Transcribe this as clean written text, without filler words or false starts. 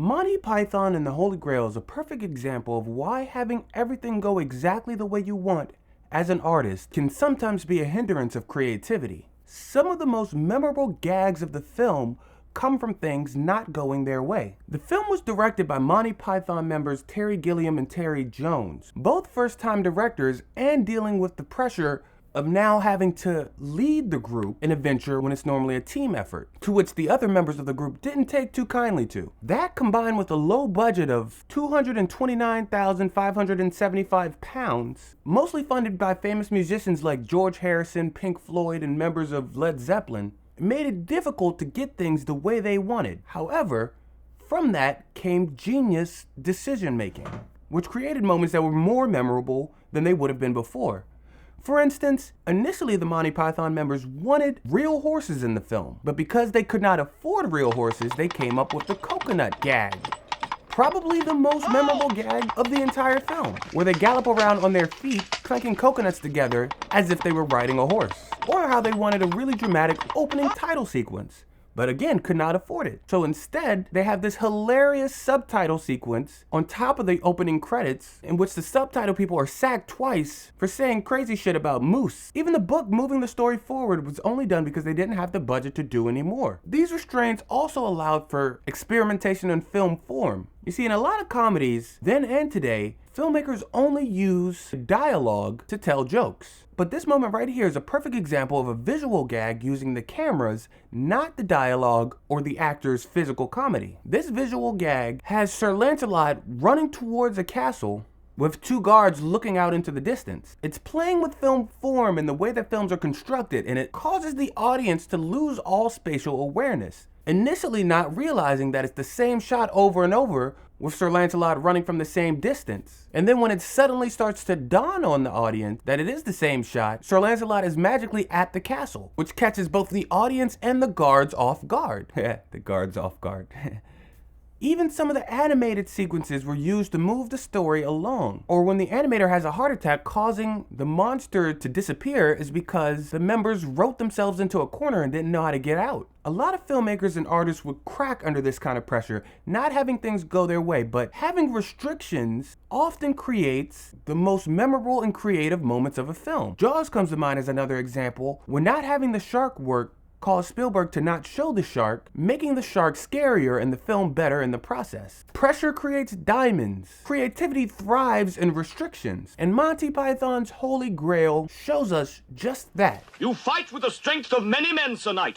Monty Python and the Holy Grail is a perfect example of why having everything go exactly the way you want as an artist can sometimes be a hindrance of creativity. Some of the most memorable gags of the film come from things not going their way. The film was directed by Monty Python members Terry Gilliam and Terry Jones, both first-time directors and dealing with the pressure of now having to lead the group in a venture when it's normally a team effort, to which the other members of the group didn't take too kindly to. That combined with a low budget of £229,575, mostly funded by famous musicians like George Harrison, Pink Floyd, and members of Led Zeppelin, made it difficult to get things the way they wanted. However, from that came genius decision making, which created moments that were more memorable than they would have been before. For instance, initially the Monty Python members wanted real horses in the film, but because they could not afford real horses, they came up with the coconut gag. Probably the most memorable gag of the entire film, where they gallop around on their feet, clanking coconuts together as if they were riding a horse. Or how they wanted a really dramatic opening title sequence, but again could not afford it. So instead, they have this hilarious subtitle sequence on top of the opening credits in which the subtitle people are sacked twice for saying crazy shit about moose. Even the book moving the story forward was only done because they didn't have the budget to do any more. These restraints also allowed for experimentation in film form. You see, in a lot of comedies, then and today, filmmakers only use dialogue to tell jokes. But this moment right here is a perfect example of a visual gag using the cameras, not the dialogue or the actor's physical comedy. This visual gag has Sir Lancelot running towards a castle with two guards looking out into the distance. It's playing with film form and the way that films are constructed, and it causes the audience to lose all spatial awareness, initially not realizing that it's the same shot over and over with Sir Lancelot running from the same distance. And then when it suddenly starts to dawn on the audience that it is the same shot, Sir Lancelot is magically at the castle, which catches both the audience and the guards off guard. The guards off guard. Even some of the animated sequences were used to move the story along. Or when the animator has a heart attack causing the monster to disappear is because the members wrote themselves into a corner and didn't know how to get out. A lot of filmmakers and artists would crack under this kind of pressure, not having things go their way, but having restrictions often creates the most memorable and creative moments of a film. Jaws comes to mind as another example, when not having the shark work caused Spielberg to not show the shark, making the shark scarier and the film better in the process. Pressure creates diamonds. Creativity thrives in restrictions. And Monty Python's Holy Grail shows us just that. You fight with the strength of many men, Sonnet.